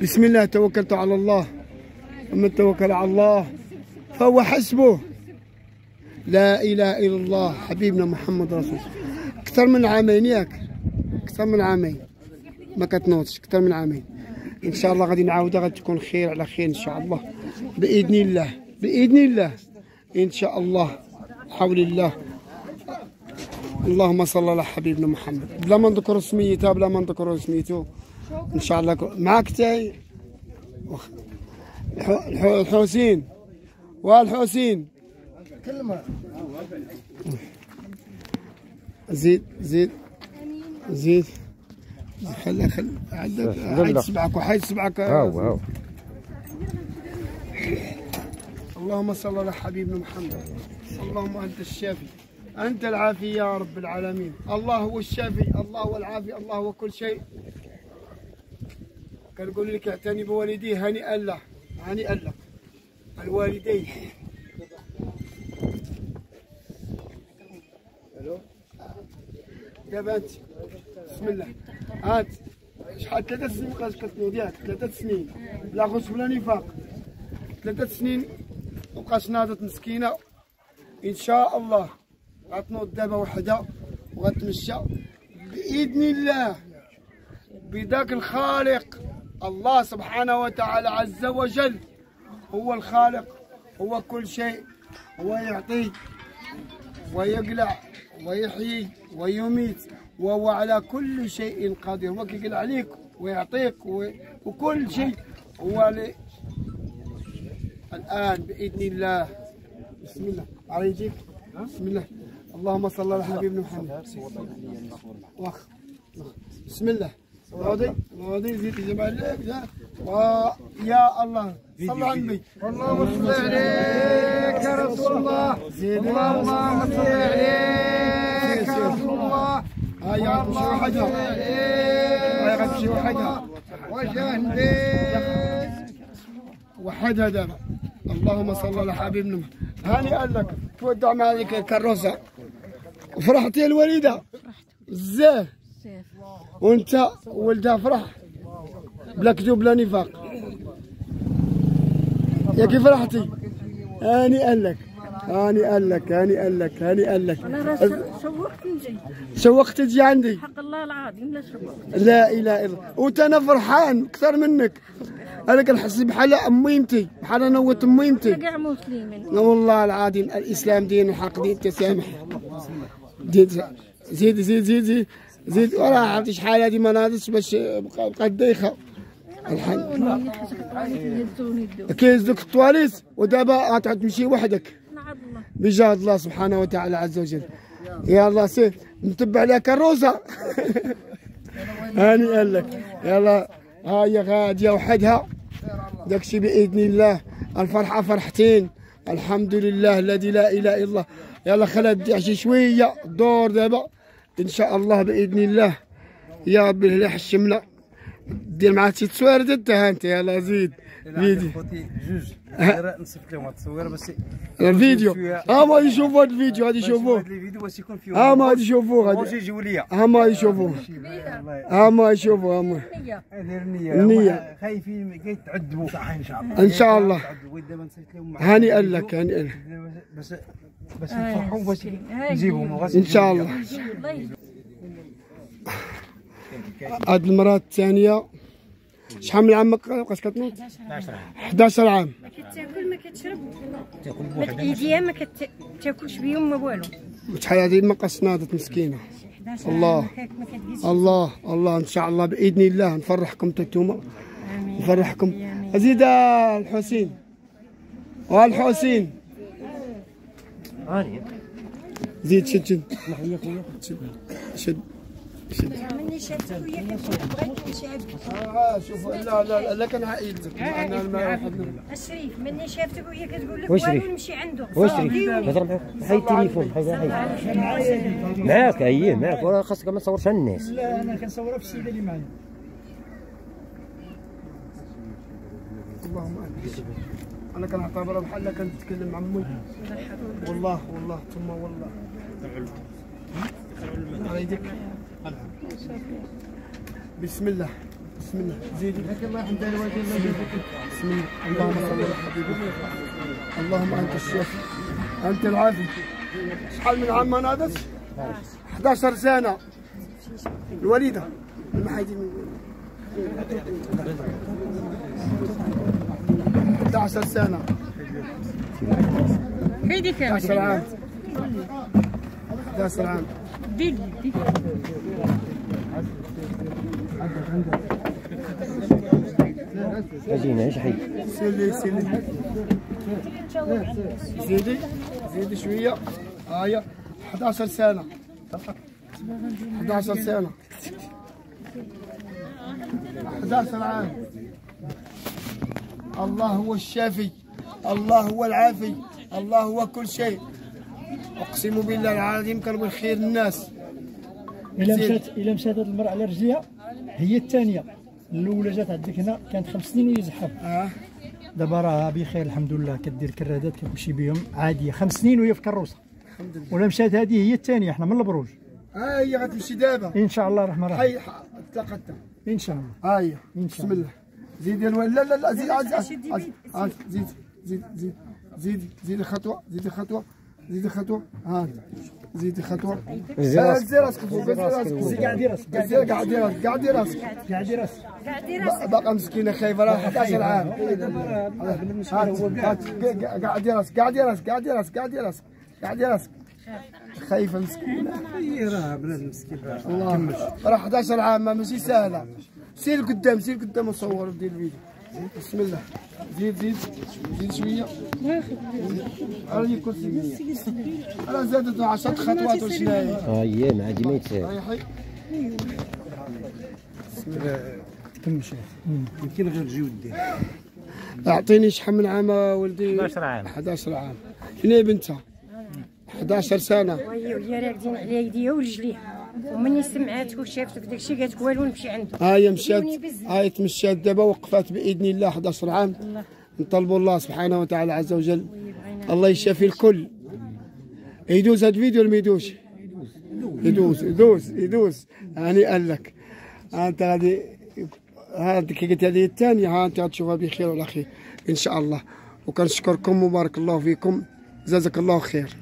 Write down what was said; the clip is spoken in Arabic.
بسم الله توكلت على الله، ومن توكل على الله فهو حسبه. لا اله الا الله حبيبنا محمد رسول الله. اكثر من عامين ياك، اكثر من عامين ما كتنوضش، اكثر من عامين. ان شاء الله غادي نعاودها، غادي تكون خير على خير ان شاء الله باذن الله، باذن الله ان شاء الله حول الله. اللهم صل على حبيبنا محمد. بلا ما نذكر سميتها، بلا ما نذكر سميتو ان شاء الله. معاك تاي الحسين والحسين. زيد زيد زيد. خل عندك حيد سبعك وحيد سبعك. اللهم صل على حبيبنا محمد. اللهم انت الشافي، انت العافي يا رب العالمين. الله هو الشافي، الله هو العافي، الله هو كل شيء. كنقول لك اعتني بوالديه، هنيئا له، هنيئا له الوالدين. دابا انت بسم الله هات. شحال 3 سنين بقات كتنوض ياك؟ 3 سنين بلا غش ولا نفاق. 3 سنين مبقاش ناضت مسكينه. ان شاء الله غتنوض دابا وحده وغتمشى باذن الله بذاك الخالق. الله سبحانه وتعالى عز وجل هو الخالق، هو كل شيء، هو يعطي ويقلع ويحيي ويميت، وهو على كل شيء قدير. هو كيقلع عليك ويعطيك وكل شيء هو الآن بإذن الله. بسم الله عليك. بسم الله. اللهم صل على حبيبنا محمد. واخ بسم الله. راضي زيد جمع عليك يا الله. صل على النبي. اللهم صل عليك يا رسول الله. اللهم صل عليك يا رسول الله. هاي غتمشي وحدها، هاي غتمشي وحدها. واش ندير وحدها دابا. اللهم صل على حبيبنا. هانئا لك تودع مع هذيك الكروسه. فرحتي الوالده بزاف، وانت ولدها فرح بلا كذوب بلا نفاق. يا كيف فرحتي؟ هانئا لك، هانئا لك، هانئا لك، هانئا لك. انا شوقت نجي، شوقت تجي عندي. حق الله العظيم لا شوقت. لا اله الا الله. وانت انا فرحان اكثر منك. انا كنحس بحال اميمتي، بحال انا ولد اميمتي. كاع مسلمين والله العظيم. الاسلام دين الحق، دين التسامح. زيد زيد زيد زيد زيد زيد. وراه عرفتي شحال هذه ما ناضتش باش بقات دايخه. الحمد لله. كيهزوك الطواليت ودابا غتعود تمشي وحدك بجاه الله سبحانه وتعالى عز وجل. يا الله سير نتبع لها كروسه. هانئا لك. يلا هاي غاديه وحدها. داكشي باذن الله. الفرحه فرحتين. الحمد لله الذي لا اله الا الله. يلا خليها تديع شي شويه الدور دابا ان شاء الله باذن الله. يا ربي الهلا حشمنا. دير معاه شي تصوير انت. ها انت يلا زيد فيديو جوج نصيفط لهم التصوير بس الفيديو. ها ما يشوفوا هذا الفيديو، غادي يشوفوه. ها ما غادي يشوفوه، غادي يجيو ليا. ها ما يشوفوه، ها ما يشوفوه. ها ما داير النية. خايفين كيتعذبوا صح ان شاء الله. ان شاء الله. دابا نصيفط لهم هانئا لك، هانئا لك. باش نفرحوا باش نجيبهم ان شاء الله. هاد المراه الثانيه شحال من عام بقات كتنوض؟ 11 عام. ما كتاكل ما كتشرب، ما ايديها ما كتاكلش بيهم ما والو. شحال هذه ما بقاش ناضت مسكينه. الله الله الله. ان شاء الله باذن الله نفرحكم انتوما، نفرحكم. زيد الحسين والحسين. زيد شد شد شد شد. مني شافتك وياك بغيت نشعب. شوف لا لا لا كان عائلتك معنا الماء. الشريف مني شافتك وهي كتقول لك والو نمشي عنده. واش هضر معاك. حيد التليفون، حيد معاك. اييه معاك. وراه خاصك ما تصورش على الناس. لا انا كنصورها في السيده اللي معايا. اللهم انا كنعتبرها بحال كنتكلم مع امي. والله والله ثم والله. على يدك. بسم الله. بسم الله زيدي. الله يحمد الوالدين. بسم الله. اللهم صل على حبيبك. اللهم انت الشافي انت العافي. شحال من عام ما ناضتش؟ 11 سنه الوليده المحايدين 11 سنه. هيديك 11 عام. 11 عام. دير اجينا ايش حي سيدي زيدي شويه. هايا 11 سنه. 11 سنه. 11 عام. الله هو الشافي، الله هو العافي، الله هو كل شيء. اقسم بالله العظيم كنبغي خير الناس. الا مشات هذه المراه على رجليها هي الثانيه. الاولى جات عندك هنا كانت 5 سنين وهي زحف. دابا راها بخير الحمد لله، كدير كرادات كتمشي بهم عاديه. 5 سنين وهي في كروسه الحمد لله. ولا مشات هذه هي الثانيه. احنا من البروج هي غتمشي دابا ان شاء الله الرحمن الرحيم. تلقتها ان شاء الله. هاي بسم الله. زيدي الوالد. لا لا لا زيد زيد زيد زيد زيد زيدي خطوه. زيدي خطوه. زيدي خطوه. ها زيدي خطوه. زيدي راسك فوق. زيدي راسك. قاعدي راسك. قاعدي راسك. قاعدي راسك. قاعدي راسك. باقا مسكينه خايفه راه 11 عام. قاعدي راسك. قاعدي راسك. قاعدي راسك. قاعدي راسك. قاعدي راسك. خايفه مسكينه. هي راه بنادم مسكين. الله راه 11 عام ماشي سهله. سير قدام سير قدام وصور ودير الفيديو. بسم الله. زيد زيد زيد شويه. راني كرسي. راه زادت 10 خطوات واش ناهي. هي ما عادي ما يتساهل. رايحي. كمل شيخ. يمكن غير تجي ودي. اعطيني شحال من عام ولدي؟ 11 عام. 11 عام. شنو هي بنتها؟ 11 سنه. وهي راكدين على يديها ورجليها، ومني سمعات وشافت داكشي قالت والو نمشي عنده. هاي مشات. هاي تمشات دابا وقفات باذن الله 11 عام. نطلبوا الله سبحانه وتعالى عز وجل الله يشافي الكل. يدوز هذا الفيديو ولا ما يدوزش؟ يدوز يدوز يدوز. هانيئا لك. انت غادي هذيك كي قلت هذه الثانيه. ها انت غتشوفها بخير وعلى خير ان شاء الله. وكنشكركم وبارك الله فيكم. جزاك الله خير.